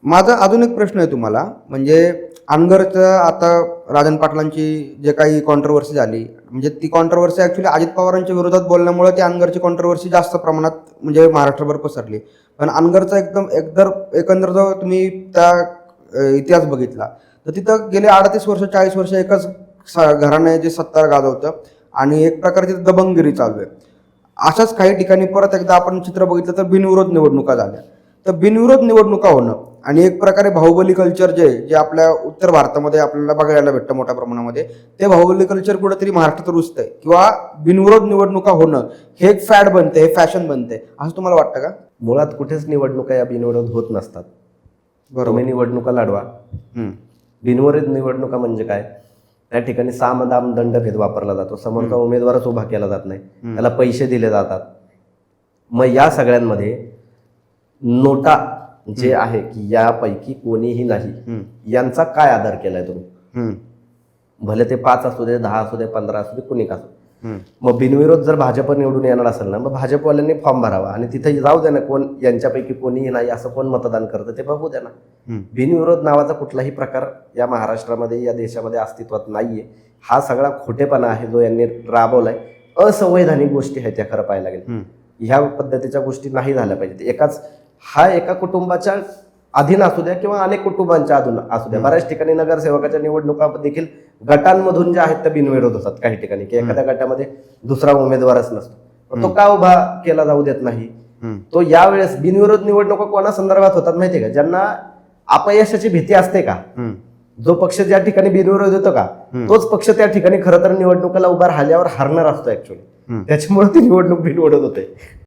माझा अजून एक प्रश्न आहे तुम्हाला, म्हणजे अनगरचं आता राजन पाटलांची जे काही कॉन्ट्रोवर्सी झाली, म्हणजे ती कॉन्ट्रोवर्सी ॲक्च्युली अजित पवारांच्या विरोधात बोलल्यामुळे ती अनगरची कॉन्ट्रोवर्सी जास्त प्रमाणात म्हणजे महाराष्ट्रभर पसरली. पण अनगरचा एकंदर जो तुम्ही त्या इतिहास बघितला तर तिथं गेले 38 वर्ष 40 वर्ष एकच घराणे जे सत्ता गाजवतं आणि एक प्रकारची दबंगगिरी चालू आहे. अशाच काही ठिकाणी परत एकदा आपण चित्र बघितलं तर बिनविरोध निवडणुका झाल्या. तर बिनविरोध निवडणुका होणं आणि एक प्रकारे बाहुबली कल्चर जे आपल्या उत्तर भारतामध्ये आपल्याला बघायला भेटतं मोठ्या प्रमाणामध्ये, ते बाहुबली कल्चर कुठेतरी महाराष्ट्रात रुजतंय किंवा बिनविरोध निवडणुका होणं हे एक फॅड बनते, हे फॅशन बनते, असं तुम्हाला वाटतं का? मुळात कुठेच निवडणुका या बिनविरोध होत नसतात. बरोबर. तुम्ही निवडणुका लढवा. बिनविरोध निवडणुका म्हणजे काय? त्या ठिकाणी साम दाम दंडभेद वापरला जातो. समोरचा उमेदवारच उभा केला जात नाही, त्याला पैसे दिले जातात. मग या सगळ्यांमध्ये नोटा जे आहे की यापैकी कोणीही नाही यांचा काय आदर केलाय तुम्ही? भले ते 5 असू दे, 10 असू दे, 15 असू दे, कुणी का असू. मग बिनविरोध जर भाजप निवडून येणार असेल ना, मग भाजपवाल्यांनी फॉर्म भरावा आणि तिथे जाऊ दे ना, कोण यांच्यापैकी कोणीही नाही असं कोण मतदान करतं ते बघू द्या ना. बिनविरोध नावाचा कुठलाही प्रकार या महाराष्ट्रामध्ये, या देशामध्ये अस्तित्वात नाहीये. हा सगळा खोटेपणा आहे जो यांनी राबवलाय. असंवैधानिक गोष्टी आहेत त्या खरं पाहायला गेलं. ह्या पद्धतीच्या गोष्टी नाही झाल्या पाहिजेत. एका कुटुंबाच्या अधीन असू द्या किंवा अनेक कुटुंबांच्या अधून असू द्या. बऱ्याच ठिकाणी नगरसेवकाच्या निवडणुका देखील गटांमधून ज्या आहेत त्या बिनविरोध होतात काही ठिकाणी, की एखाद्या गटामध्ये दुसरा उमेदवारच नसतो, तो का उभा केला जाऊ देत नाही. तो यावेळेस बिनविरोध निवडणुका कोणा संदर्भात होतात माहितीये का? ज्यांना अपयशाची भीती असते का, जो पक्ष ज्या ठिकाणी बिनविरोध होतो का, तोच पक्ष त्या ठिकाणी खरं तर निवडणुकीला उभा राहिल्यावर हारणार असतो ऍक्च्युअली. त्याच्यामुळे ती निवडणूक बिनविरोध होते.